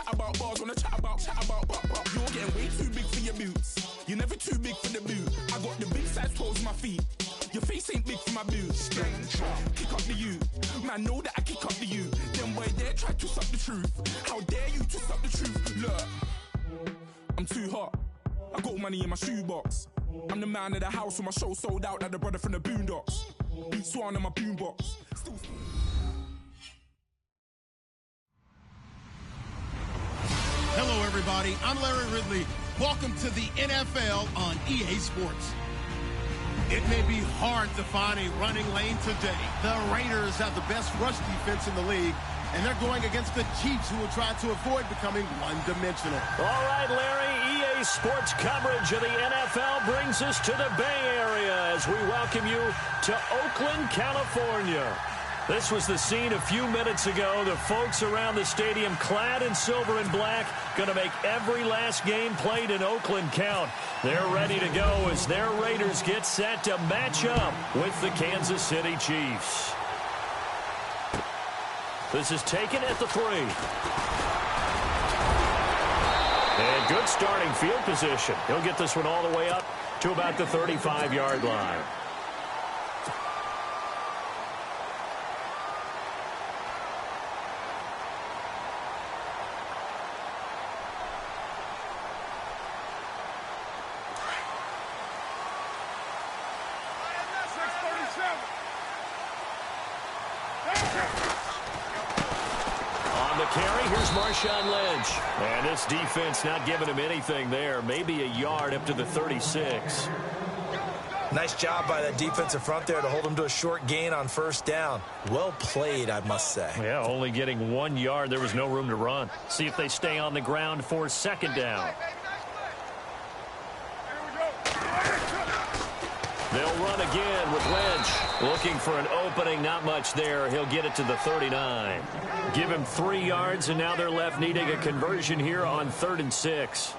chat about bars, wanna chat about, but you're getting way too big for your boots. You're never too big for the boot. I got the big size toes on my feet. Your face ain't big for my boots. Kick up the you. Man, know that I kick up the you. Them boy there try to suck the truth. How dare you to suck the truth? Look, I'm too hot. I got money in my shoebox. I'm the man of the house with my show sold out like the brother from the Boondocks. Beat Swan in my boombox. Hello, everybody. I'm Larry Ridley. Welcome to the NFL on EA Sports. It may be hard to find a running lane today. The Raiders have the best rush defense in the league, and they're going against the Chiefs, who will try to avoid becoming one-dimensional. All right, Larry, EA Sports coverage of the NFL brings us to the Bay Area as we welcome you to Oakland, California. This was the scene a few minutes ago. The folks around the stadium clad in silver and black going to make every last game played in Oakland count. They're ready to go as their Raiders get set to match up with the Kansas City Chiefs. This is taken at the 3. And good starting field position. He'll get this one all the way up to about the 35-yard line. Marshawn Lynch. And this defense not giving him anything there. Maybe a yard up to the 36. Nice job by that defensive front there to hold him to a short gain on first down. Well played, I must say. Yeah, only getting 1 yard. There was no room to run. See if they stay on the ground for second down. They'll run again with Lynch. Looking for an opening, not much there. He'll get it to the 39. Give him 3 yards, and now they're left needing a conversion here on 3rd and 6.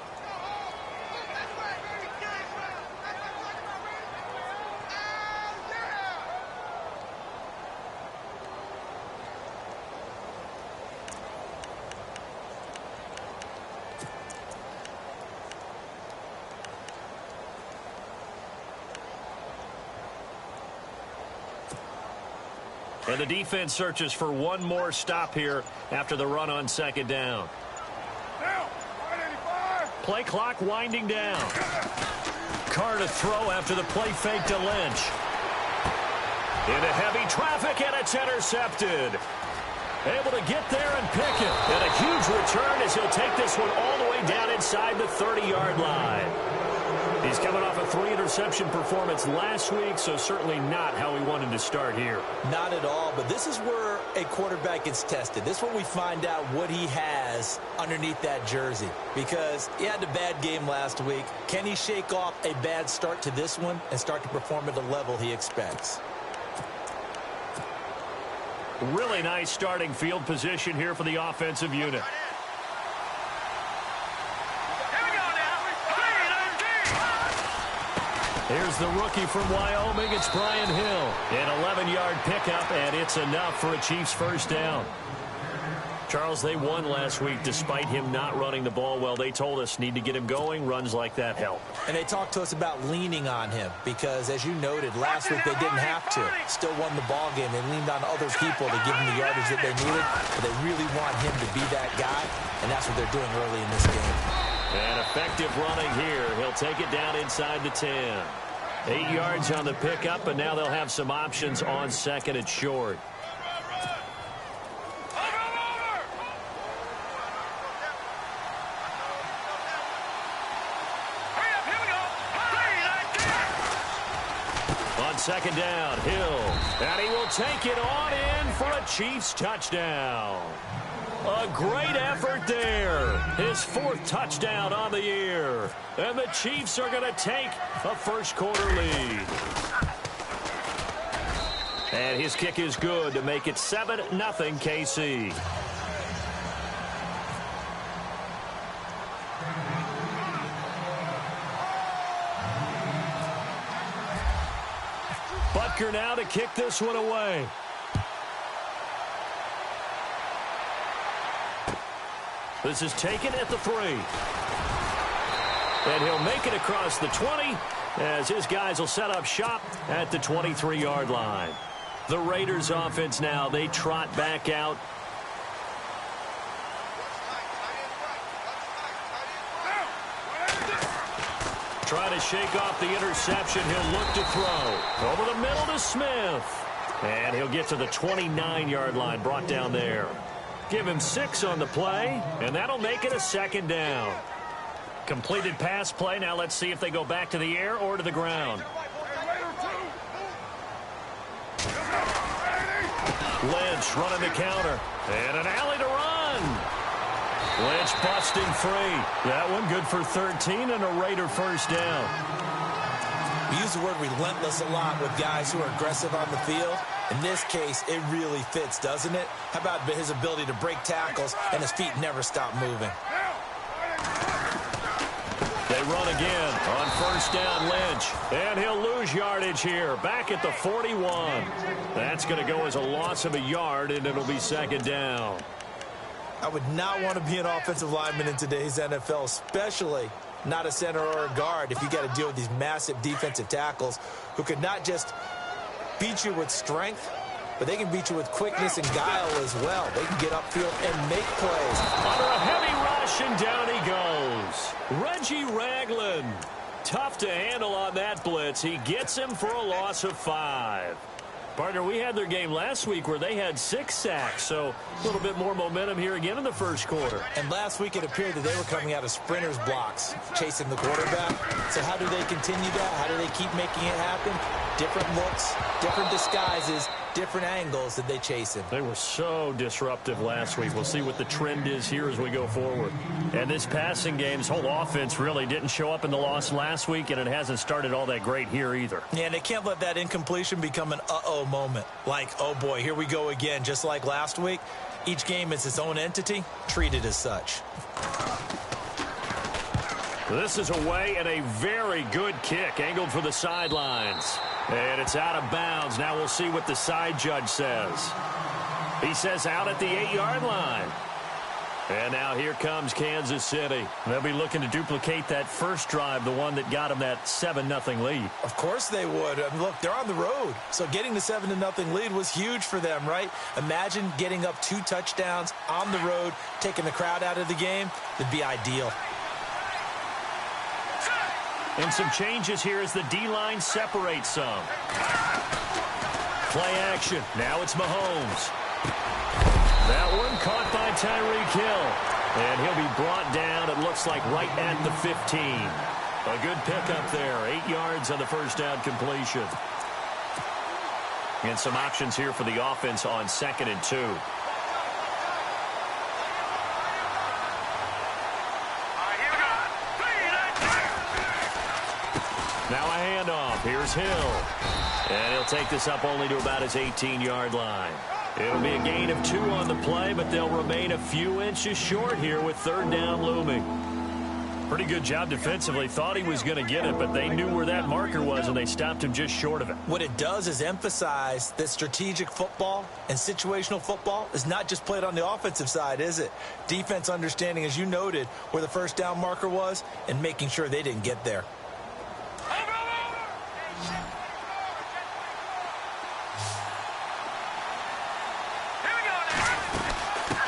And the defense searches for one more stop here after the run on second down. Play clock winding down. Carr to throw after the play fake to Lynch. Into heavy traffic, and it's intercepted. Able to get there and pick it. And a huge return as he'll take this one all the way down inside the 30-yard line. He's coming off a 3-interception performance last week, so certainly not how he wanted to start here. Not at all, but this is where a quarterback gets tested. This is where we find out what he has underneath that jersey, because he had a bad game last week. Can he shake off a bad start to this one and start to perform at the level he expects? Really nice starting field position here for the offensive unit. Here's the rookie from Wyoming. It's Brian Hill. An 11-yard pickup, and it's enough for a Chiefs first down. Charles, they won last week despite him not running the ball well. They told us need to get him going. Runs like that help. And they talked to us about leaning on him because, as you noted, last week they didn't have to. Still won the ball game. They leaned on other people to give them the yardage that they needed, but they really want him to be that guy, and that's what they're doing early in this game. And effective running here. He'll take it down inside the 10. 8 yards on the pickup, and now they'll have some options on second and short. On second down, Hill. And he will take it on in for a Chiefs touchdown. A great effort there. His 4th touchdown on the year. And the Chiefs are going to take a first-quarter lead. And his kick is good to make it 7-0 KC. Butker now to kick this one away. This is taken at the 3. And he'll make it across the 20 as his guys will set up shop at the 23-yard line. The Raiders offense now, they trot back out. Try to shake off the interception. He'll look to throw. Over the middle to Smith. And he'll get to the 29-yard line, brought down there. Give him 6 on the play, and that'll make it a 2nd down. Completed pass play. Now let's see if they go back to the air or to the ground. Lynch running the counter. And an alley to run. Lynch busting free. That one good for 13 and a Raider first down. We use the word relentless a lot with guys who are aggressive on the field. In this case, it really fits, doesn't it? How about his ability to break tackles and his feet never stop moving? They run again on first down, Lynch. And he'll lose yardage here. Back at the 41. That's going to go as a loss of a yard, and it'll be 2nd down. I would not want to be an offensive lineman in today's NFL, especially not a center or a guard, if you got to deal with these massive defensive tackles who could not just beat you with strength, but they can beat you with quickness and guile as well. They can get upfield and make plays. Under a heavy rush, and down he goes. Reggie Ragland. Tough to handle on that blitz. He gets him for a loss of 5. Partner, we had their game last week where they had 6 sacks, so a little bit more momentum here again in the first quarter. And last week it appeared that they were coming out of sprinters blocks, chasing the quarterback. So how do they continue that? How do they keep making it happen? Different looks, different disguises, different angles that they chase him. They were so disruptive last week. We'll see what the trend is here as we go forward. And this passing game's whole offense really didn't show up in the loss last week, and it hasn't started all that great here either. Yeah, and they can't let that incompletion become an uh-oh moment. Like, oh boy, here we go again, just like last week. Each game is its own entity, treated as such. This is away and a very good kick, angled for the sidelines. And it's out of bounds. Now we'll see what the side judge says. He says out at the 8-yard line. And now here comes Kansas City. They'll be looking to duplicate that first drive, the one that got them that 7-0 lead. Of course they would. I mean, look, they're on the road. So getting the 7-0 lead was huge for them, right? Imagine getting up 2 touchdowns on the road, taking the crowd out of the game. It'd be ideal. And some changes here as the D-line separates some. Play action. Now it's Mahomes. That one caught by Tyreek Hill. And he'll be brought down, it looks like, right at the 15. A good pickup there. 8 yards on the first down completion. And some options here for the offense on 2nd and 2. Now a handoff. Here's Hill. And he'll take this up only to about his 18-yard line. It'll be a gain of 2 on the play, but they'll remain a few inches short here with 3rd down looming. Pretty good job defensively. Thought he was going to get it, but they knew where that marker was, and they stopped him just short of it. What it does is emphasize that strategic football and situational football is not just played on the offensive side, is it? Defense understanding, as you noted, where the first down marker was and making sure they didn't get there.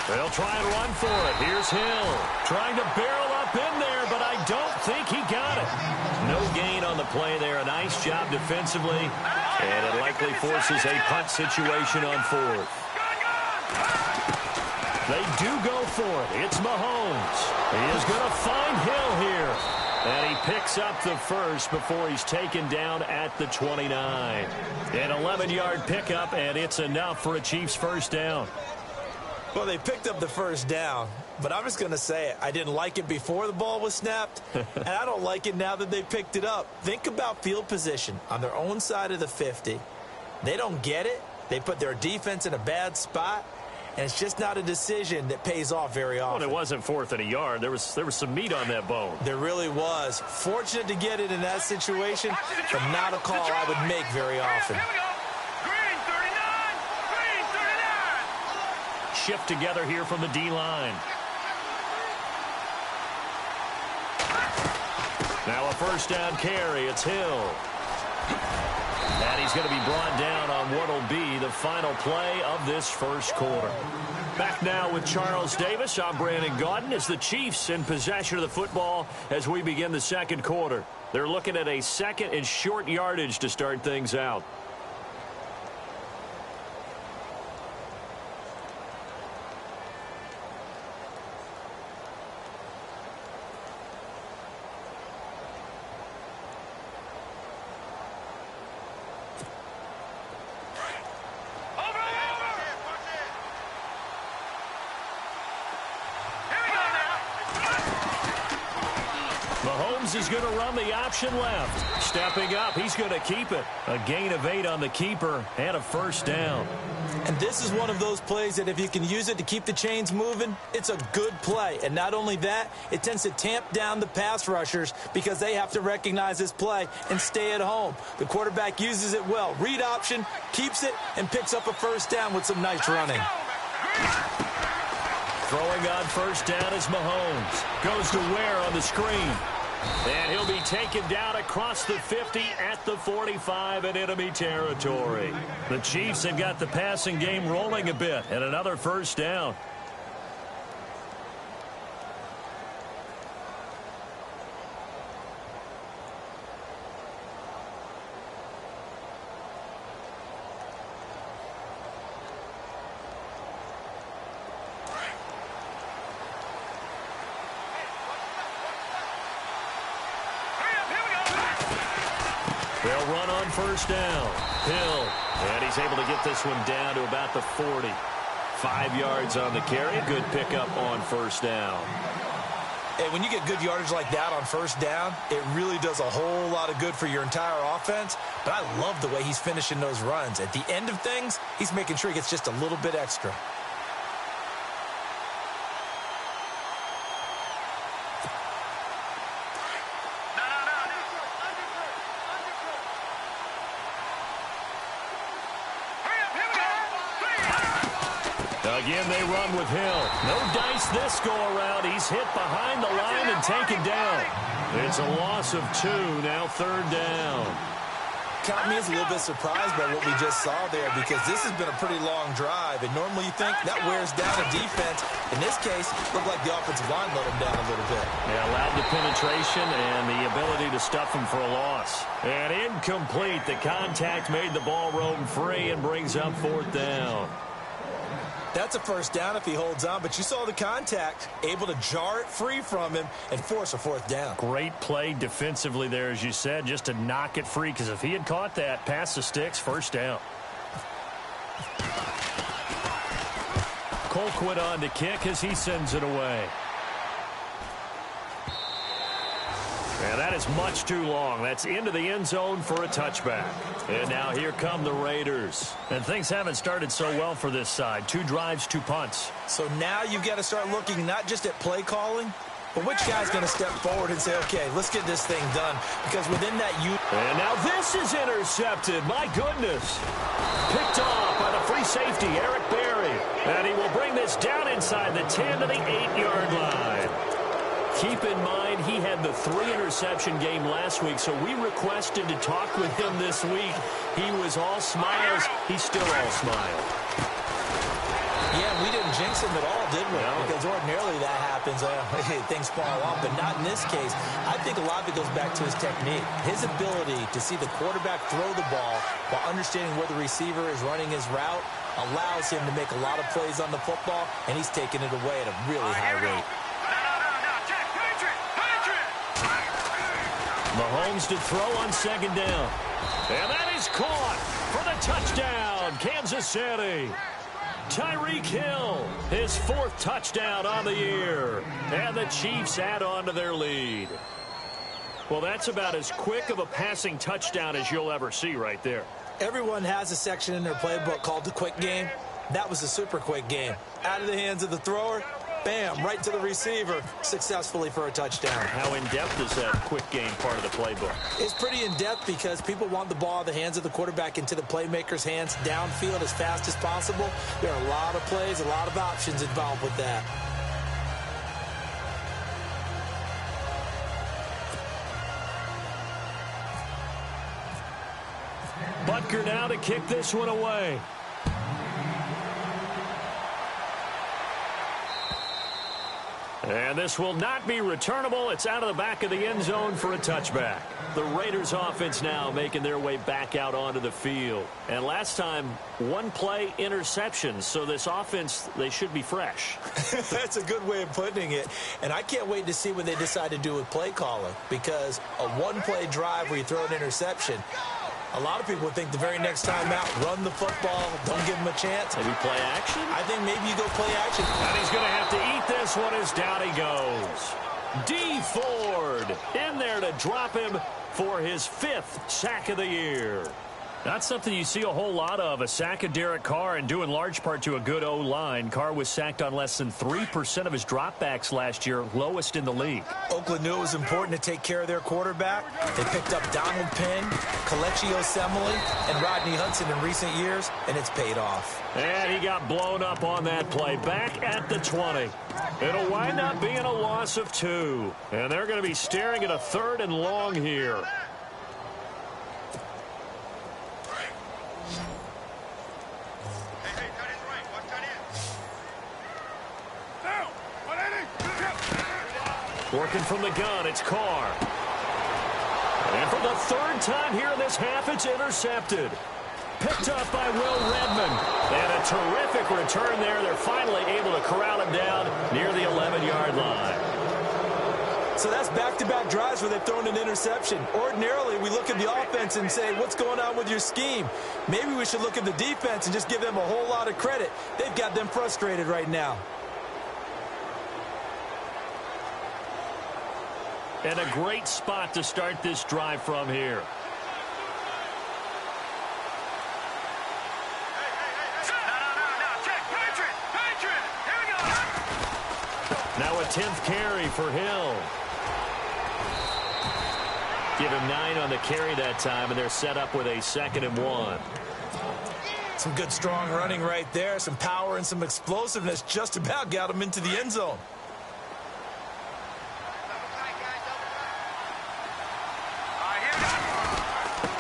They'll try and run for it. Here's Hill. Trying to barrel up in there, but I don't think he got it. No gain on the play there. A nice job defensively. And it likely forces a punt situation on 4th. They do go for it. It's Mahomes. He is going to find Hill here. And he picks up the first before he's taken down at the 29. An 11-yard pickup, and it's enough for a Chiefs first down. Well, they picked up the first down, but I'm just going to say it. I didn't like it before the ball was snapped, and I don't like it now that they picked it up. Think about field position on their own side of the 50. They don't get it. They put their defense in a bad spot, and it's just not a decision that pays off very often. Well, it wasn't 4th and a yard. There was some meat on that bone. There really was. Fortunate to get it in that situation, but not a call I would make very often. Shift together here from the D-line. Now a first down carry. It's Hill. And he's going to be brought down on what will be the final play of this first quarter. Back now with Charles Davis. I'm Brandon Gaudin as the Chiefs in possession of the football as we begin the second quarter. They're looking at a second and short yardage to start things out. Is going to run the option left. Stepping up, he's going to keep it. A gain of 8 on the keeper and a first down. And this is one of those plays that if you can use it to keep the chains moving, it's a good play. And not only that, it tends to tamp down the pass rushers because they have to recognize this play and stay at home. The quarterback uses it well. Read option, keeps it, and picks up a first down with some nice running. Throwing on first down is Mahomes. Goes to Ware on the screen. And he'll be taken down across the 50 at the 45 in enemy territory. The Chiefs have got the passing game rolling a bit and another first down. They'll run on first down. Hill. And he's able to get this one down to about the 40. 5 yards on the carry. Good pickup on first down. Hey, when you get good yardage like that on first down, it really does a whole lot of good for your entire offense. But I love the way he's finishing those runs. At the end of things, he's making sure he gets just a little bit extra. Again, they run with Hill. No dice this go-around. He's hit behind the line and taken down. It's a loss of 2, now third down. Count me as a little bit surprised by what we just saw there because this has been a pretty long drive, and normally you think that wears down a defense. In this case, it looked like the offensive line let him down a little bit. Yeah, allowed the penetration and the ability to stuff him for a loss. And incomplete. The contact made the ball roam free and brings up fourth down. That's a first down if he holds on, but you saw the contact, able to jar it free from him and force a fourth down. Great play defensively there, as you said, just to knock it free, because if he had caught that, pass the sticks, first down. Colquitt on to kick as he sends it away. And that is much too long. That's into the end zone for a touchback. And now here come the Raiders. And things haven't started so well for this side. 2 drives, 2 punts. So now you've got to start looking not just at play calling, but which guy's going to step forward and say, okay, let's get this thing done. Because within that And now this is intercepted. My goodness. Picked off by the free safety, Eric Berry. And he will bring this down inside the 10 to the 8-yard line. Keep in mind, he had the 3-interception game last week, so we requested to talk with him this week. He was all smiles. He's still all smile. Yeah, we didn't jinx him at all, did we? No. Because ordinarily that happens. Things fall off, but not in this case. I think a lot of it goes back to his technique. His ability to see the quarterback throw the ball while understanding where the receiver is running his route allows him to make a lot of plays on the football, and he's taking it away at a really high rate. Mahomes to throw on second down. And that is caught for the touchdown, Kansas City. Tyreek Hill, his 4th touchdown on the year. And the Chiefs add on to their lead. Well, that's about as quick of a passing touchdown as you'll ever see right there. Everyone has a section in their playbook called the quick game. That was a super quick game. Out of the hands of the thrower, bam, right to the receiver, successfully for a touchdown. How in-depth is that quick game part of the playbook? It's pretty in-depth because people want the ball in the hands of the quarterback into the playmaker's hands downfield as fast as possible. There are a lot of plays, a lot of options involved with that. Butker now to kick this one away. And this will not be returnable. It's out of the back of the end zone for a touchback. The Raiders offense now making their way back out onto the field. And last time, one play interception. So this offense, they should be fresh. That's a good way of putting it. And I can't wait to see what they decide to do with play calling. Because a one-play drive where you throw an interception, a lot of people would think the very next time out, run the football, don't give him a chance. Maybe play action? I think maybe you go play action. And he's going to have to eat this one as down he goes. D. Ford in there to drop him for his 5th sack of the year. Not something you see a whole lot of, a sack of Derek Carr, and due in large part to a good O-line. Carr was sacked on less than 3% of his dropbacks last year, lowest in the league. Oakland knew it was important to take care of their quarterback. They picked up Donald Penn, Kelechi Osemele, and Rodney Hudson in recent years, and it's paid off. And he got blown up on that play, back at the 20. It'll wind up being a loss of 2. And they're going to be staring at a 3rd and long here. Working from the gun, it's Carr. And for the 3rd time here in this half, it's intercepted. Picked up by Will Redmond. And a terrific return there. They're finally able to corral him down near the 11-yard line. So that's back-to-back drives where they've thrown an interception. Ordinarily, we look at the offense and say, what's going on with your scheme? Maybe we should look at the defense and just give them a whole lot of credit. They've got them frustrated right now. And a great spot to start this drive from here. Now a 10th carry for Hill. Give him 9 on the carry that time, and they're set up with a 2nd and 1. Some good, strong running right there. Some power and some explosiveness just about got him into the end zone.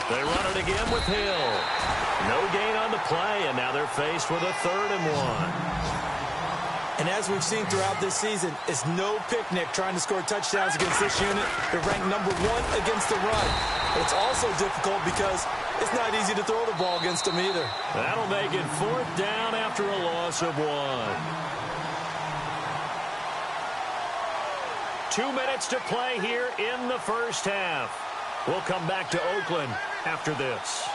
They run it again with Hill. No gain on the play, and now they're faced with a 3rd and 1. And as we've seen throughout this season, it's no picnic trying to score touchdowns against this unit. They're ranked number 1 against the run. But it's also difficult because it's not easy to throw the ball against them either. That'll make it 4th down after a loss of 1. 2 minutes to play here in the first half. We'll come back to Oakland after this.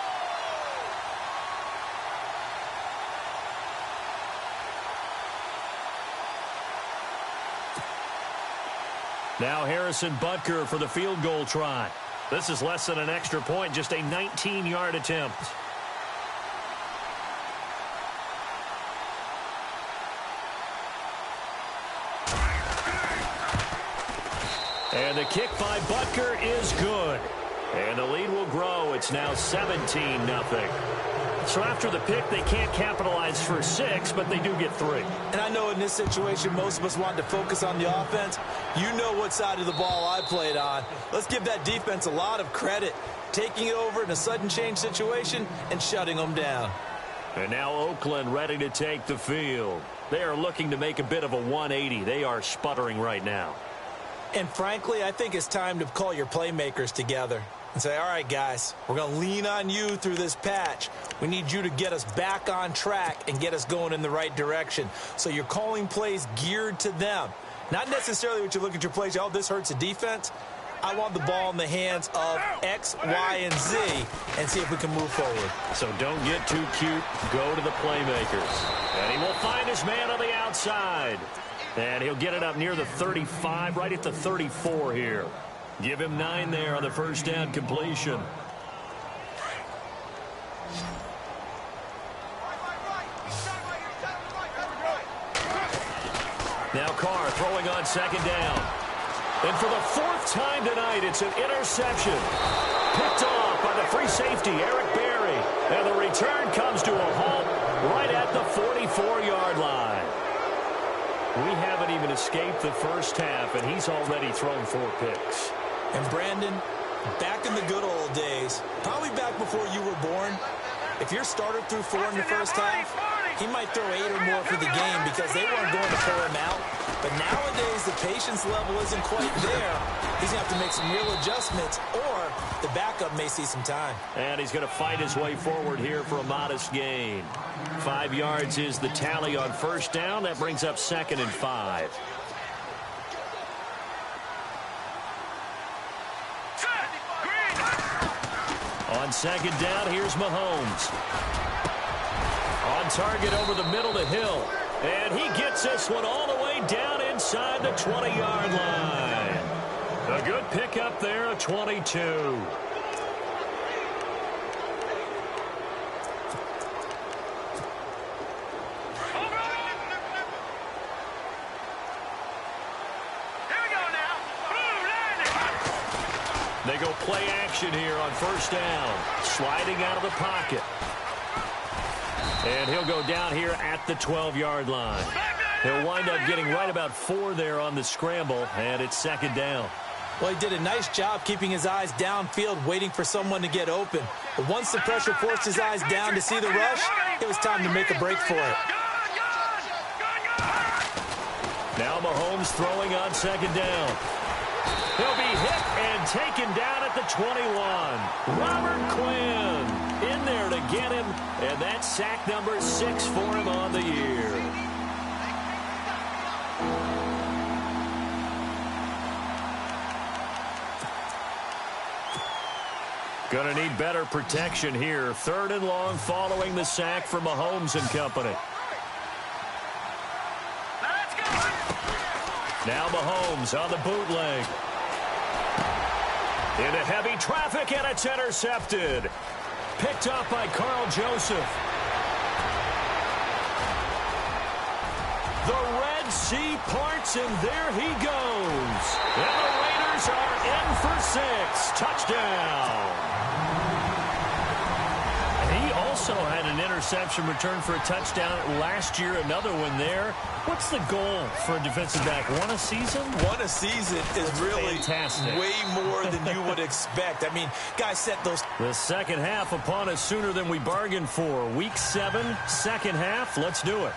Now Harrison Butker for the field goal try. This is less than an extra point, just a 19-yard attempt. And the kick by Butker is good. And the lead will grow. It's now 17-0. So after the pick, they can't capitalize for 6, but they do get 3. And I know in this situation, most of us want to focus on the offense. You know what side of the ball I played on. Let's give that defense a lot of credit. Taking it over in a sudden change situation and shutting them down. And now Oakland ready to take the field. They are looking to make a bit of a 180. They are sputtering right now. And frankly, I think it's time to call your playmakers together and say, all right, guys, we're going to lean on you through this patch. We need you to get us back on track and get us going in the right direction. So you're calling plays geared to them. Not necessarily what you look at your plays, oh, this hurts the defense. I want the ball in the hands of X, Y, and Z and see if we can move forward. So don't get too cute. Go to the playmakers. And he will find his man on the outside. And he'll get it up near the 35, right at the 34 here. Give him 9 there on the first down completion. Now Carr throwing on 2nd down. And for the 4th time tonight, it's an interception. Picked off by the free safety, Eric Berry. And the return comes to a halt right at the 44-yard line. We haven't even escaped the first half, and he's already thrown 4 picks. And Brandon, back in the good old days, probably back before you were born, If your starter threw 4 in the first half, he might throw 8 or more for the game because they weren't going to throw him out. But nowadays, the patience level isn't quite there. He's going to have to make some real adjustments, or the backup may see some time. And he's going to fight his way forward here for a modest gain. 5 yards is the tally on first down. That brings up 2nd and 5. On 2nd down, here's Mahomes. On target over the middle to Hill. And he gets this one all the way down inside the 20-yard line. A good pickup there, a 22. They go play action here on first down. Sliding out of the pocket. And he'll go down here at the 12-yard line. He'll wind up getting right about 4 there on the scramble, and it's 2nd down. Well, he did a nice job keeping his eyes downfield, waiting for someone to get open. But once the pressure forced his eyes down to see the rush, it was time to make a break for it. Now Mahomes throwing on 2nd down. He'll be hit and taken down at the 21. Robert Quinn in there to get him, and that's sack number 6 for him on the year. Going to need better protection here. 3rd and long following the sack from Mahomes and company. Now Mahomes on the bootleg. Into heavy traffic, and it's intercepted. Picked up by Carl Joseph. The Red Sea parts, and there he goes. And the Raiders are in for 6. Touchdown. He also had an interception return for a touchdown last year, another one there. What's the goal for a defensive back? 1 a season? 1 a season is really fantastic. Way more than you would expect. I mean, guys set those. The second half upon us sooner than we bargained for. Week 7, second half. Let's do it.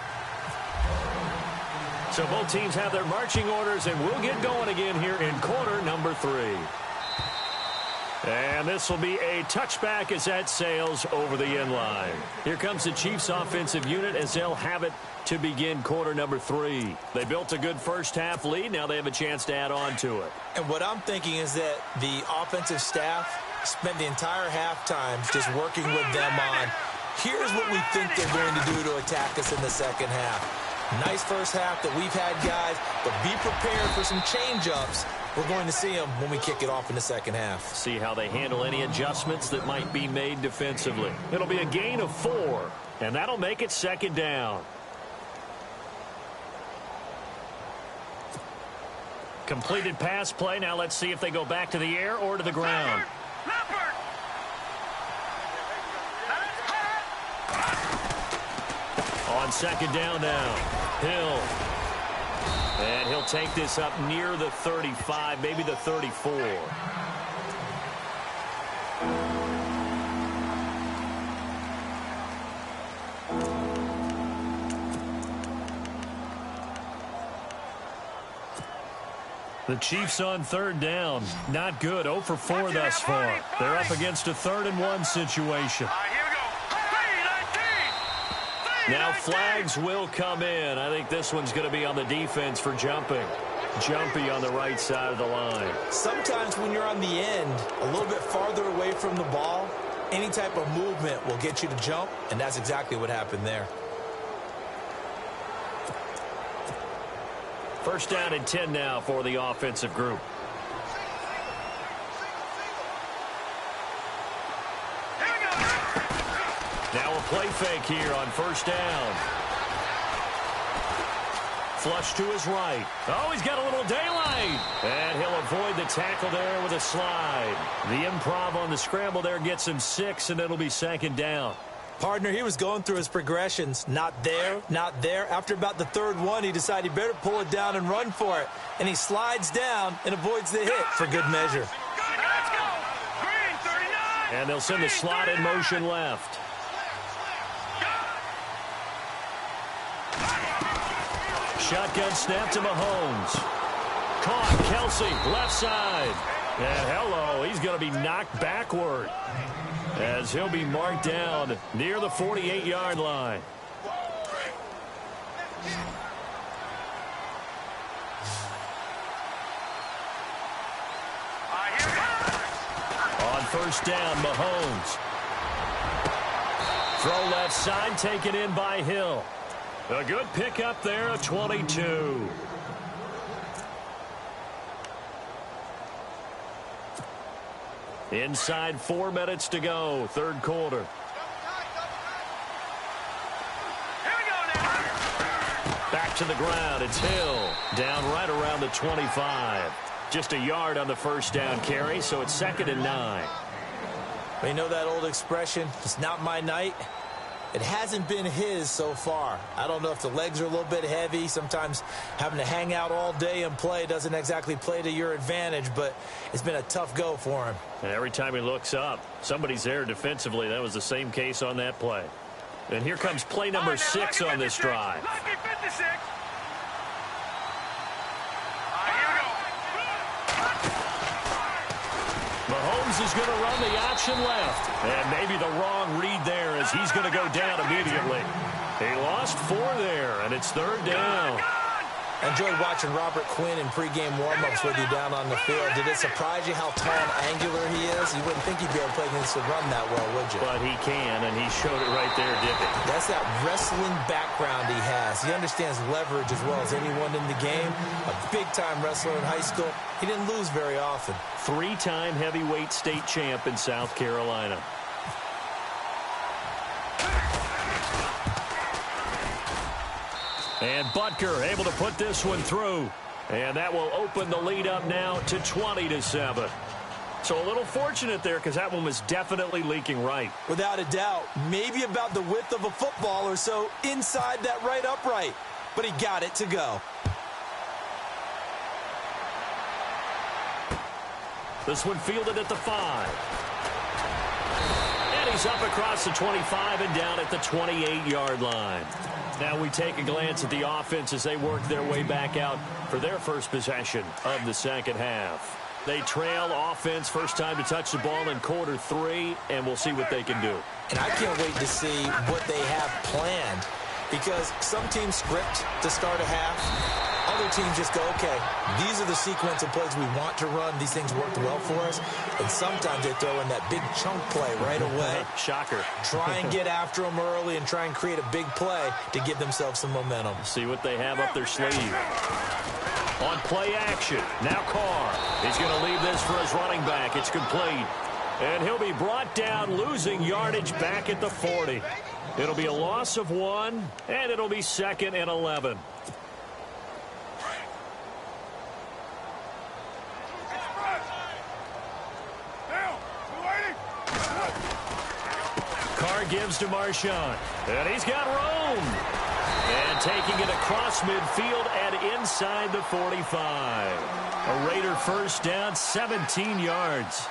So both teams have their marching orders, and we'll get going again here in quarter number 3. And this will be a touchback as that sails over the end line. Here comes the Chiefs offensive unit as they'll have it to begin quarter number 3. They built a good first half lead. Now they have a chance to add on to it. And what I'm thinking is that the offensive staff spent the entire halftime just working with them on, here's what we think they're going to do to attack us in the second half. Nice first half that we've had, guys, but be prepared for some change-ups. We're going to see them when we kick it off in the second half. See how they handle any adjustments that might be made defensively. It'll be a gain of 4, and that'll make it 2nd down. Completed pass play. Now let's see if they go back to the air or to the ground. On 2nd down now. Hill. And he'll take this up near the 35, maybe the 34. The Chiefs on 3rd down. Not good. 0 for 4 thus far. They're up against a 3rd and 1 situation. Now flags will come in. I think this one's going to be on the defense for jumping. Jumpy on the right side of the line. Sometimes when you're on the end, a little bit farther away from the ball, any type of movement will get you to jump, and that's exactly what happened there. 1st down and 10 now for the offensive group. Now a play fake here on 1st down. Flush to his right. Oh, he's got a little daylight. And he'll avoid the tackle there with a slide. The improv on the scramble there gets him 6, and it'll be 2nd down. Partner, he was going through his progressions. Not there, not there. After about the 3rd one, he decided he better pull it down and run for it. And he slides down and avoids the hit for good measure. And they'll send the slot in motion left. Shotgun snap to Mahomes. Caught. Kese, left side. And hello, he's going to be knocked backward as he'll be marked down near the 48-yard line. On first down, Mahomes. Throw left side, taken in by Hill. A good pickup there of 22. Inside 4 minutes to go, third quarter. Back to the ground, it's Hill. Down right around the 25. Just a yard on the first down carry, so it's 2nd and 9. Well, you know that old expression, it's not my night? It hasn't been his so far. I don't know if the legs are a little bit heavy. Sometimes having to hang out all day and play doesn't exactly play to your advantage, but it's been a tough go for him. And every time he looks up, somebody's there defensively. That was the same case on that play. And here comes play number 6 on this drive. Mahomes is going to run the option left. And maybe the wrong read there as he's going to go down immediately. He lost 4 there, and it's 3rd down. I enjoyed watching Robert Quinn in pregame warm-ups with you down on the field. Did it surprise you how tall and angular he is? You wouldn't think he'd be able to play against the run that well, would you? But he can, and he showed it right there, didn't he? That's that wrestling background he has. He understands leverage as well as anyone in the game. A big-time wrestler in high school. He didn't lose very often. 3-time heavyweight state champ in South Carolina. And Butker able to put this one through. And that will open the lead up now to 20-7. So a little fortunate there because that one was definitely leaking right. Without a doubt. Maybe about the width of a football or so inside that right upright. But he got it to go. This one fielded at the 5. And he's up across the 25 and down at the 28-yard line. Now we take a glance at the offense as they work their way back out for their first possession of the second half. They trail offense, first time to touch the ball in quarter 3, and we'll see what they can do. And I can't wait to see what they have planned, because some teams script to start a half. Other teams just go, okay, these are the sequence of plays we want to run. These things worked well for us. And sometimes they throw in that big chunk play right away. Shocker. Try and get after them early and try and create a big play to give themselves some momentum. See what they have up their sleeve. On play action, now Carr. He's going to leave this for his running back. It's complete. And he'll be brought down, losing yardage back at the 40. It'll be a loss of 1, and it'll be 2nd and 11. Carr gives to Marshawn. And he's got room. And taking it across midfield and inside the 45. A Raider first down, 17 yards.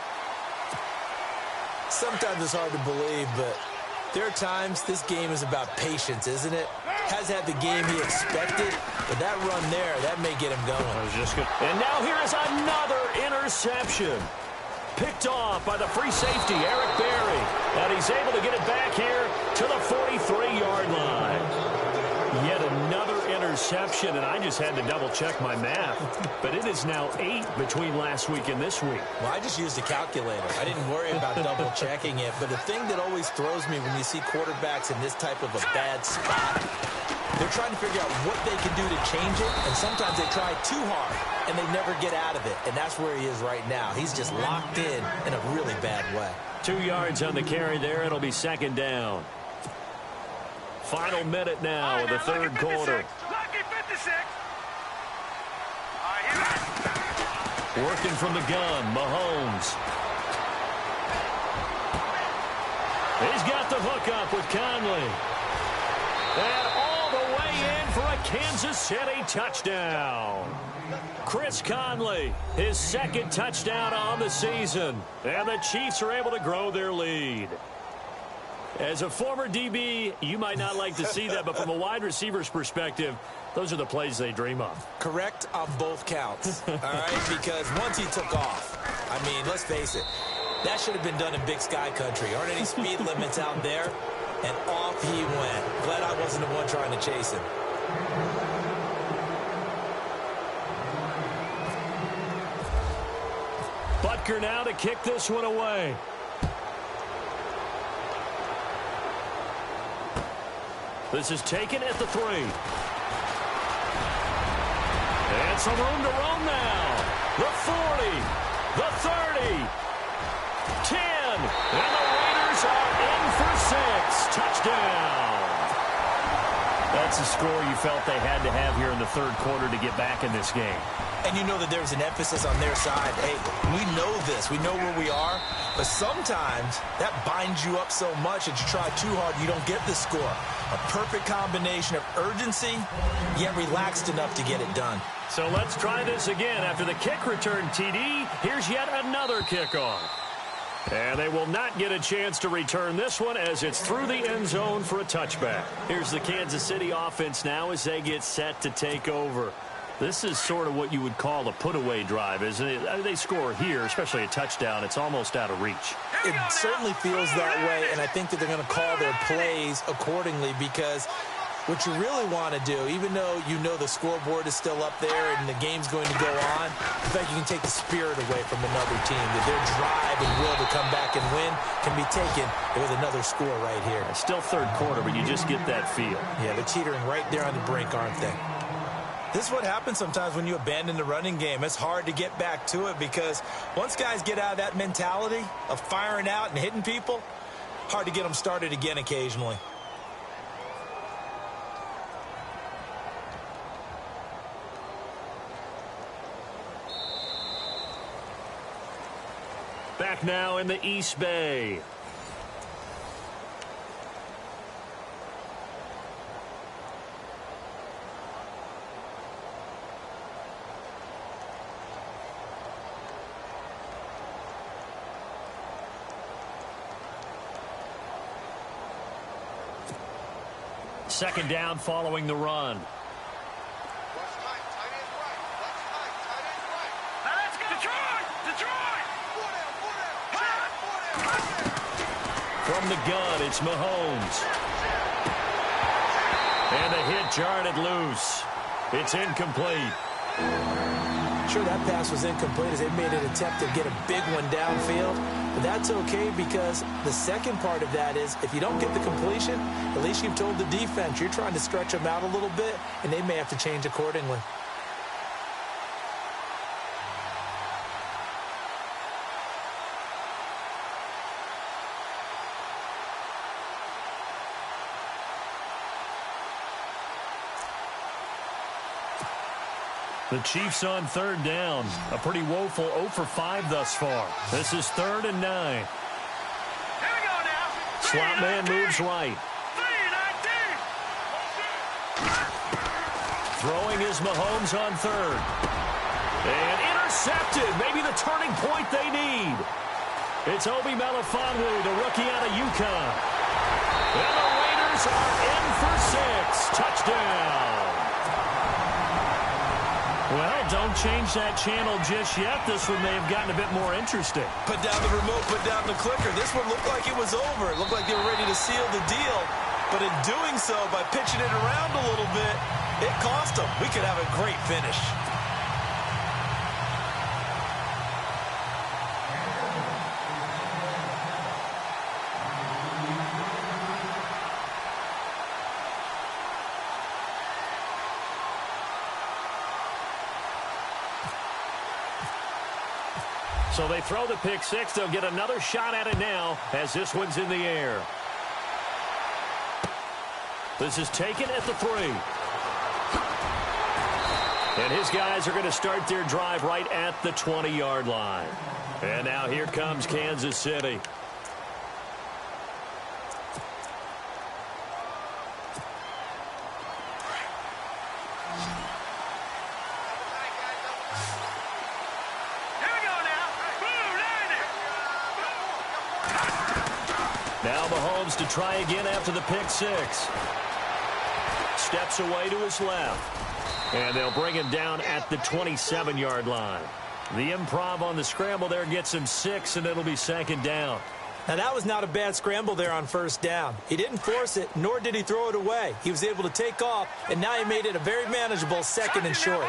Sometimes it's hard to believe, but there are times this game is about patience, isn't it? Has had the game he expected, but that run there, that may get him going. That was just good. And now here is another interception. Picked off by the free safety, Eric Berry. And he's able to get it back here to the 43-yard line. Yet another interception, and I just had to double-check my math. But it is now 8 between last week and this week. Well, I just used a calculator. I didn't worry about double-checking it. But the thing that always throws me when you see quarterbacks in this type of a bad spot, they're trying to figure out what they can do to change it, and sometimes they try too hard, and they never get out of it. And that's where he is right now. He's just locked in a really bad way. 2 yards on the carry there. It'll be 2nd down. Final minute now of the third quarter. Working from the gun, Mahomes. He's got the hookup with Conley. And all the way in for a Kansas City touchdown. Chris Conley, his 2nd touchdown on the season. And the Chiefs are able to grow their lead. As a former DB, you might not like to see that, but from a wide receiver's perspective, Those are the plays they dream of. Correct on both counts, all right? Because once he took off, I mean, let's face it, that should have been done in Big Sky Country. Aren't any speed limits out there? And off he went. Glad I wasn't the one trying to chase him. Butker now to kick this one away. This is taken at the 3. And some room to roam now. The 40, the 30, 10, and the Raiders are in for 6. Touchdown. That's a score you felt they had to have here in the third quarter to get back in this game. And you know that there's an emphasis on their side. Hey, we know this. We know where we are. But sometimes that binds you up so much that you try too hard, you don't get the score. A perfect combination of urgency, yet relaxed enough to get it done. So let's try this again. After the kick return TD, here's yet another kickoff. And they will not get a chance to return this one as it's through the end zone for a touchback. Here's the Kansas City offense now as they get set to take over. This is sort of what you would call a put-away drive, isn't it? I mean, they score here, especially a touchdown. It's almost out of reach. It certainly feels that way, and I think that they're going to call their plays accordingly because what you really want to do, even though you know the scoreboard is still up there and the game's going to go on, I think you can take the spirit away from another team. That their drive and will to come back and win can be taken with another score right here. It's still third quarter, but you just get that feel. Yeah, they're teetering right there on the brink, aren't they? This is what happens sometimes when you abandon the running game. It's hard to get back to it because once guys get out of that mentality of firing out and hitting people, hard to get them started again occasionally. Back now in the East Bay. Second down following the run. From the gun, it's Mahomes. And a hit jarred it loose. It's incomplete. Sure, that pass was incomplete as they made an attempt to get a big one downfield. But that's okay because the second part of that is if you don't get the completion, at least you've told the defense you're trying to stretch them out a little bit, and they may have to change accordingly. The Chiefs on third down. A pretty woeful 0 for 5 thus far. This is 3rd and 9. Here we go now. Slot man moves right. Throwing is Mahomes on third. And intercepted. Maybe the turning point they need. It's Obi Melifonwu, the rookie out of UConn. And the Raiders are in for 6. Touchdown. Well, don't change that channel just yet. This one may have gotten a bit more interesting. Put down the remote, put down the clicker. This one looked like it was over. It looked like they were ready to seal the deal. But in doing so, by pitching it around a little bit, it cost them. We could have a great finish. So they throw the pick six. They'll get another shot at it now as this one's in the air. This is taken at the 3. And his guys are going to start their drive right at the 20-yard line. And now here comes Kansas City. Now Mahomes to try again after the pick six. Steps away to his left. And they'll bring him down at the 27-yard line. The improv on the scramble there gets him 6, and it'll be second down. Now, that was not a bad scramble there on first down. He didn't force it, nor did he throw it away. He was able to take off, and now he made it a very manageable second and short.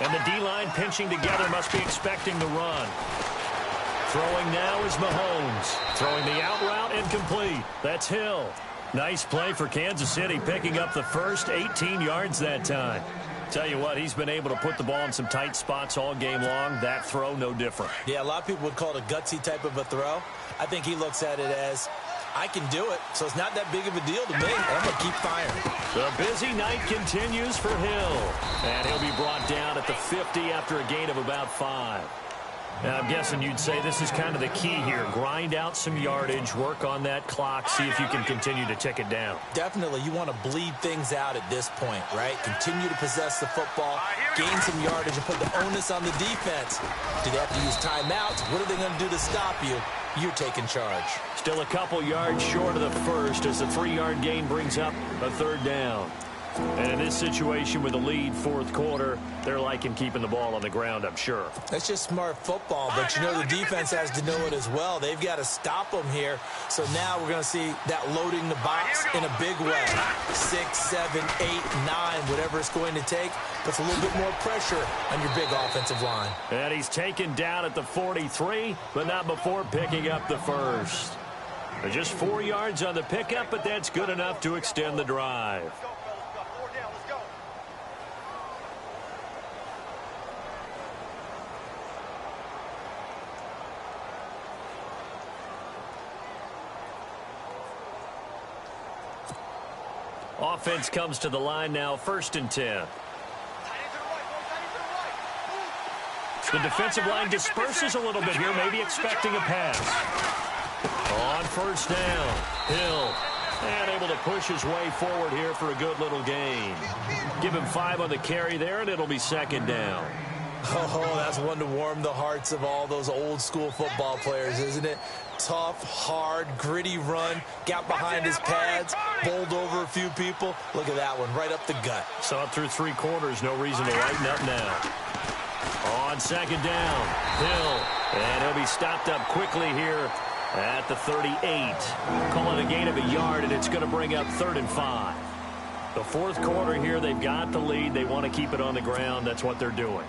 And the D-line pinching together must be expecting the run. Throwing now is Mahomes. Throwing the out route incomplete. That's Hill. Nice play for Kansas City, picking up the first 18 yards that time. Tell you what, he's been able to put the ball in some tight spots all game long. That throw, no different. Yeah, a lot of people would call it a gutsy type of a throw. I think he looks at it as, I can do it, so it's not that big of a deal to me. I'm going to keep firing. The busy night continues for Hill. And he'll be brought down at the 50 after a gain of about 5. Now, I'm guessing you'd say this is kind of the key here. Grind out some yardage, work on that clock, see if you can continue to tick it down. Definitely, you want to bleed things out at this point, right? Continue to possess the football, gain some yardage, and put the onus on the defense. Do they have to use timeouts? What are they going to do to stop you? You're taking charge. Still a couple yards short of the first as the 3-yard gain brings up a third down. And in this situation with the lead fourth quarter, they're liking keeping the ball on the ground, I'm sure. That's just smart football, but you know the defense has to know it as well. They've got to stop them here. So now we're going to see that loading the box in a big way. 6, 7, 8, 9, whatever it's going to take. Puts a little bit more pressure on your big offensive line. And he's taken down at the 43, but not before picking up the first. Just 4 yards on the pickup, but that's good enough to extend the drive. Offense comes to the line now, 1st and 10. The defensive line disperses a little bit here, maybe expecting a pass. On 1st down, Hill. And able to push his way forward here for a good little gain. Give him 5 on the carry there, and it'll be 2nd down. Oh, that's one to warm the hearts of all those old school football players, isn't it? Tough, hard, gritty run, got behind his pads, bowled over a few people. Look at that one, right up the gut. Saw it through 3 quarters, no reason to lighten up now. On 2nd down, Hill, and he'll be stopped up quickly here at the 38. Call it a gain of a yard, and it's going to bring up 3rd and 5. The fourth quarter here, they've got the lead. They want to keep it on the ground. That's what they're doing.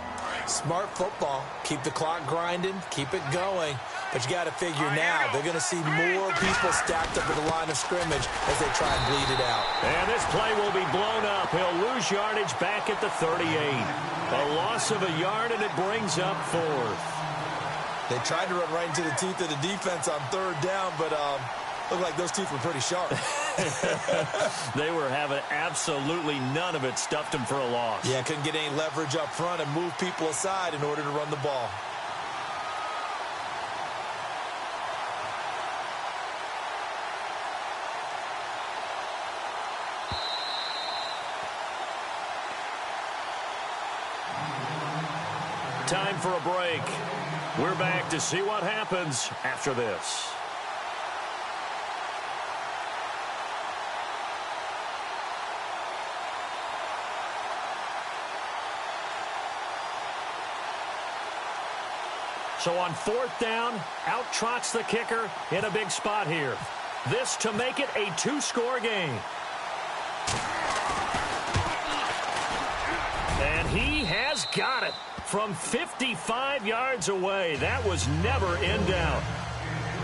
Smart football. Keep the clock grinding. Keep it going. But you got to figure now, they're going to see more people stacked up at the line of scrimmage as they try and bleed it out. And this play will be blown up. He'll lose yardage back at the 38. A loss of a yard, and it brings up 4th. They tried to run right into the teeth of the defense on 3rd down, but looked like those teeth were pretty sharp. They were having absolutely none of it. Stuffed them for a loss. Yeah, couldn't get any leverage up front and move people aside in order to run the ball. Time for a break. We're back to see what happens after this. So on 4th down, out trots the kicker in a big spot here. This to make it a 2-score game. And he has got it from 55 yards away. That was never in doubt.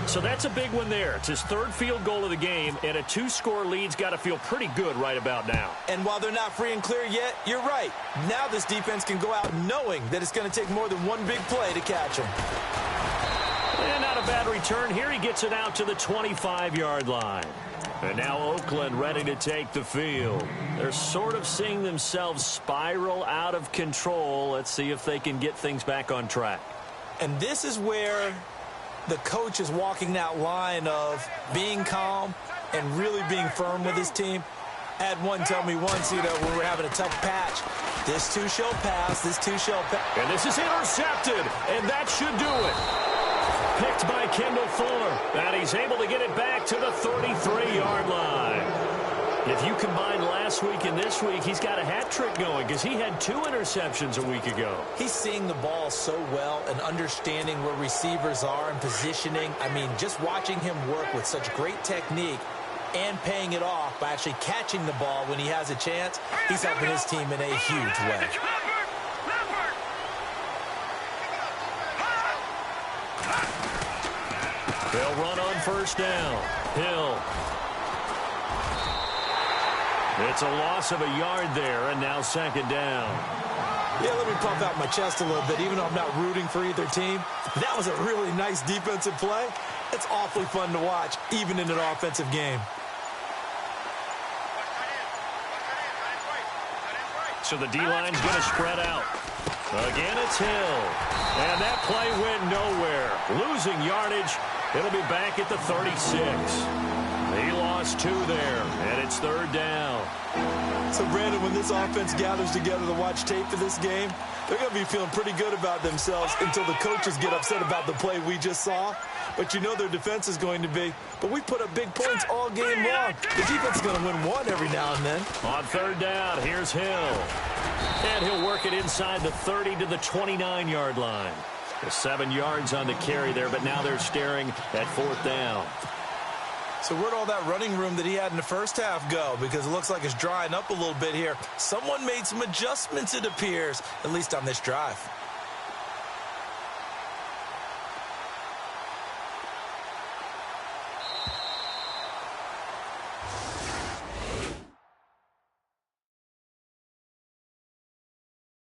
So that's a big one there. It's his 3rd field goal of the game, and a 2-score lead's got to feel pretty good right about now. And while they're not free and clear yet, you're right. Now this defense can go out knowing that it's going to take more than one big play to catch him. And not a bad return here. He gets it out to the 25-yard line. And now Oakland ready to take the field. They're sort of seeing themselves spiral out of control. Let's see if they can get things back on track. And this is where the coach is walking that line of being calm and really being firm with his team. I had one tell me once, when we were having a tough patch, this too shall pass, this too shall pass. And this is intercepted, and that should do it. Picked by Kendall Fuller, and he's able to get it back to the 33-yard line. If you combine last last week and this week, he's got a hat trick going because he had 2 interceptions a week ago. He's seeing the ball so well and understanding where receivers are and positioning. I mean, just watching him work with such great technique and paying it off by actually catching the ball when he has a chance, he's helping his team in a huge way. They'll run on first down. Hill. It's a loss of a yard there, and now second down. Yeah, let me pump out my chest a little bit, even though I'm not rooting for either team. That was a really nice defensive play. It's awfully fun to watch, even in an offensive game. So the D-line's going to spread out. Again, it's Hill. And that play went nowhere. Losing yardage. It'll be back at the 36. He lost 2 there, and it's third down. So, Brandon, when this offense gathers together to watch tape for this game, they're going to be feeling pretty good about themselves until the coaches get upset about the play we just saw. But you know their defense is going to be. But we put up big points all game long. The defense is going to win one every now and then. On third down, here's Hill. And he'll work it inside the 30 to the 29-yard line. 7 yards on the carry there, but now they're staring at fourth down. So where'd all that running room that he had in the first half go? Because it looks like it's drying up a little bit here. Someone made some adjustments, it appears, at least on this drive.